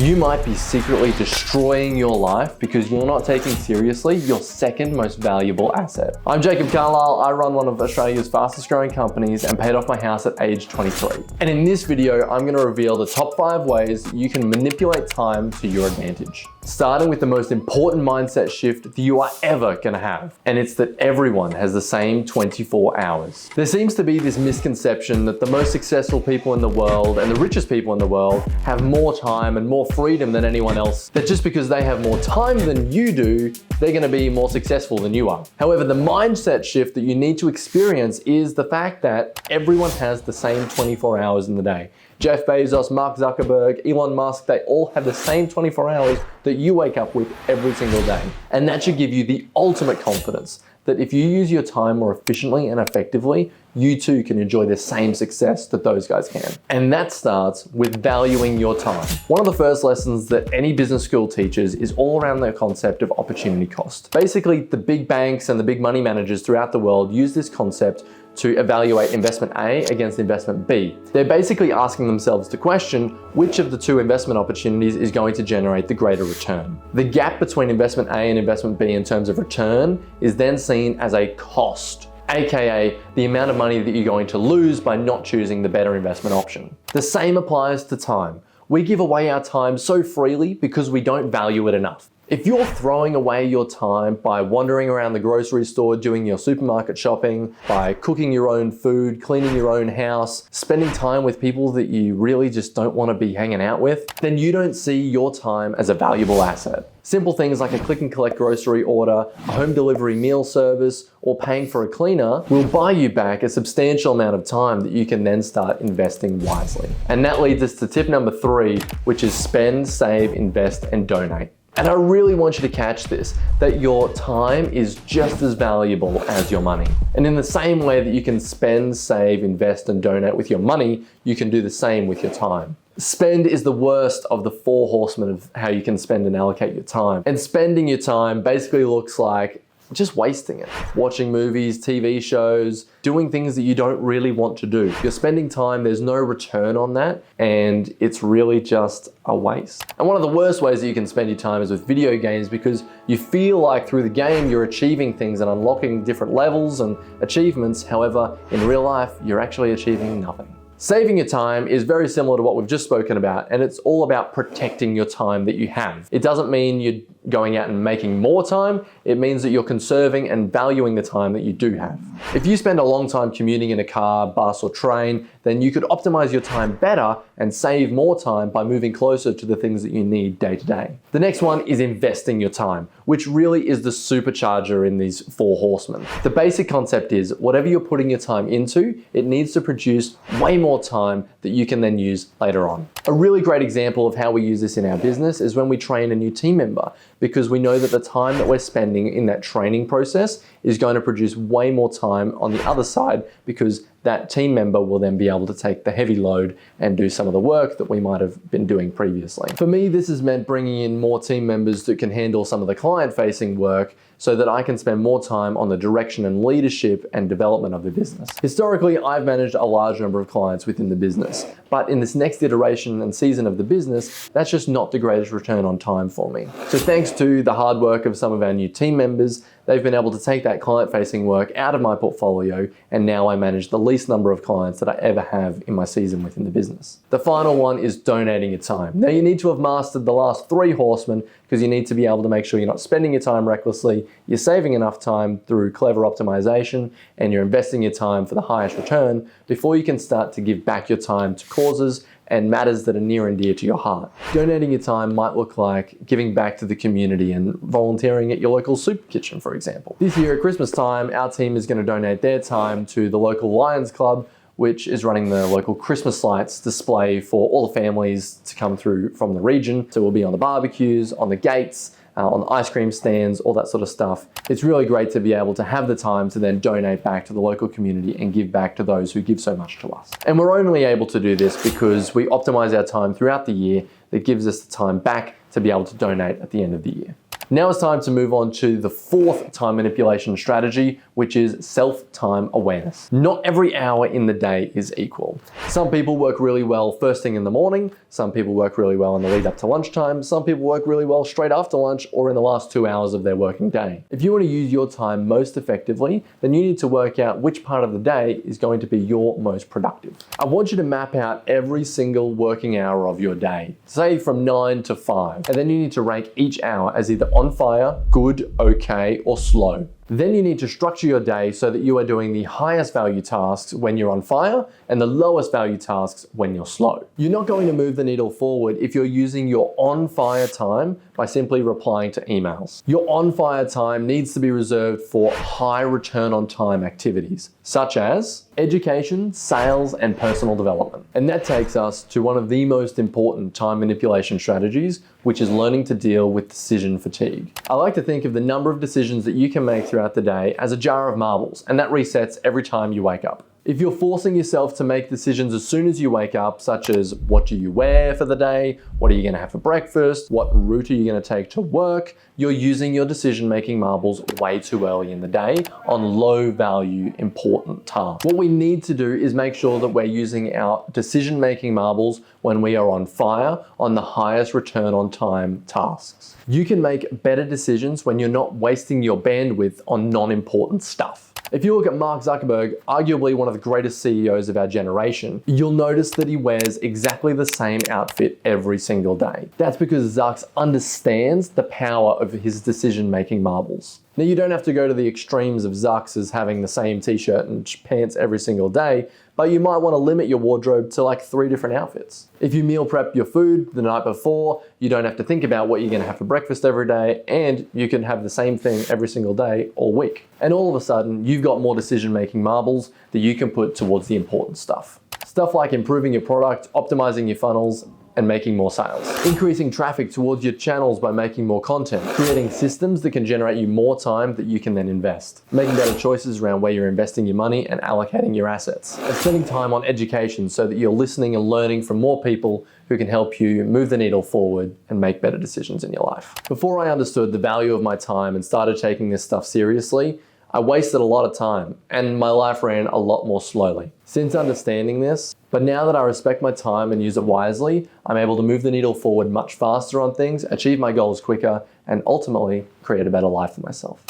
You might be secretly destroying your life because you're not taking seriously your second most valuable asset. I'm Jacob Carlisle. I run one of Australia's fastest growing companies and paid off my house at age 23. And in this video, I'm going to reveal the top 5 ways that you can manipulate time to your advantage. Starting with the most important mindset shift that you are ever going to have. And it's that everyone has the same 24 hours. There seems to be this misconception that the most successful people in the world and the richest people in the world have more time and more freedom than anyone else. That just because they have more time than you do, they're going to be more successful than you are. However, the mindset shift that you need to experience is the fact that everyone has the same 24 hours in the day. Jeff Bezos, Mark Zuckerberg, Elon Musk, they all have the same 24 hours that you wake up with every single day. And that should give you the ultimate confidence that if you use your time more efficiently and effectively, you too can enjoy the same success that those guys can. And that starts with valuing your time. One of the first lessons that any business school teaches is all around the concept of opportunity cost. Basically, the big banks and the big money managers throughout the world use this concept to evaluate investment A against investment B. They're basically asking themselves the question, which of the two investment opportunities is going to generate the greater return? The gap between investment A and investment B in terms of return is then seen as a cost, aka the amount of money that you're going to lose by not choosing the better investment option. The same applies to time. We give away our time so freely because we don't value it enough. If you're throwing away your time by wandering around the grocery store, doing your supermarket shopping, by cooking your own food, cleaning your own house, spending time with people that you really just don't want to be hanging out with, then you don't see your time as a valuable asset. Simple things like a click and collect grocery order, a home delivery meal service, or paying for a cleaner will buy you back a substantial amount of time that you can then start investing wisely. And that leads us to tip number 3, which is spend, save, invest, and donate. And I really want you to catch this, that your time is just as valuable as your money. And in the same way that you can spend, save, invest, and donate with your money, you can do the same with your time. Spend is the worst of the 4 horsemen of how you can spend and allocate your time. And spending your time basically looks like just wasting it. Watching movies, TV shows, doing things that you don't really want to do. If you're spending time, there's no return on that, and it's really just a waste. And one of the worst ways that you can spend your time is with video games, because you feel like through the game you're achieving things and unlocking different levels and achievements. However, in real life, you're actually achieving nothing. Saving your time is very similar to what we've just spoken about, and it's all about protecting your time that you have. It doesn't mean you're going out and making more time. It means that you're conserving and valuing the time that you do have. If you spend a long time commuting in a car, bus, or train, then you could optimize your time better and save more time by moving closer to the things that you need day to day. The next one is investing your time, which really is the supercharger in these 4 horsemen. The basic concept is whatever you're putting your time into, it needs to produce way more time that you can then use later on. A really great example of how we use this in our business is when we train a new team member, because we know that the time that we're spending in that training process is going to produce way more time on the other side, because that team member will then be able to take the heavy load and do some of the work that we might have been doing previously. For me, this has meant bringing in more team members that can handle some of the client-facing work so that I can spend more time on the direction and leadership and development of the business. Historically, I've managed a large number of clients within the business, but in this next iteration and season of the business, that's just not the greatest return on time for me. So thanks to the hard work of some of our new team members, they've been able to take that client-facing work out of my portfolio, and now I manage the least number of clients that I ever have in my season within the business. The final one is donating your time. Now you need to have mastered the last 3 horsemen, because you need to be able to make sure you're not spending your time recklessly, you're saving enough time through clever optimization, and you're investing your time for the highest return before you can start to give back your time to causes and matters that are near and dear to your heart. Donating your time might look like giving back to the community and volunteering at your local soup kitchen, for example. This year at Christmas time, our team is going to donate their time to the local Lions Club, which is running the local Christmas lights display for all the families to come through from the region. So we'll be on the barbecues, on the gates, on the ice cream stands, all that sort of stuff. It's really great to be able to have the time to then donate back to the local community and give back to those who give so much to us. And we're only able to do this because we optimize our time throughout the year that gives us the time back to be able to donate at the end of the year. Now it's time to move on to the fourth time manipulation strategy, which is self-time awareness. Not every hour in the day is equal. Some people work really well first thing in the morning, some people work really well in the lead up to lunchtime, some people work really well straight after lunch or in the last 2 hours of their working day. If you want to use your time most effectively, then you need to work out which part of the day is going to be your most productive. I want you to map out every single working hour of your day, say from 9 to 5, and then you need to rank each hour as either on fire, good, okay, or slow. Then you need to structure your day so that you are doing the highest value tasks when you're on fire and the lowest value tasks when you're slow. You're not going to move the needle forward if you're using your on fire time by simply replying to emails. Your on fire time needs to be reserved for high return on time activities, such as education, sales, and personal development. And that takes us to one of the most important time manipulation strategies, which is learning to deal with decision fatigue. I like to think of the number of decisions that you can make throughout the day as a jar of marbles, and that resets every time you wake up. If you're forcing yourself to make decisions as soon as you wake up, such as what do you wear for the day, what are you gonna have for breakfast, what route are you gonna take to work, you're using your decision-making marbles way too early in the day on low-value, important tasks. What we need to do is make sure that we're using our decision-making marbles when we are on fire on the highest return on time tasks. You can make better decisions when you're not wasting your bandwidth on non-important stuff. If you look at Mark Zuckerberg, arguably one of the greatest CEOs of our generation, you'll notice that he wears exactly the same outfit every single day. That's because Zucks understands the power of his decision-making marbles. Now, you don't have to go to the extremes of Zucks as having the same t-shirt and pants every single day, but you might want to limit your wardrobe to like 3 different outfits. If you meal prep your food the night before, you don't have to think about what you're going to have for breakfast every day, and you can have the same thing every single day all week. And all of a sudden, you've got more decision-making marbles that you can put towards the important stuff. Stuff like improving your product, optimizing your funnels, and making more sales. Increasing traffic towards your channels by making more content. Creating systems that can generate you more time that you can then invest. Making better choices around where you're investing your money and allocating your assets. And spending time on education so that you're listening and learning from more people who can help you move the needle forward and make better decisions in your life. Before I understood the value of my time and started taking this stuff seriously, I wasted a lot of time and my life ran a lot more slowly. Since understanding this, but now that I respect my time and use it wisely, I'm able to move the needle forward much faster on things, achieve my goals quicker, and ultimately create a better life for myself.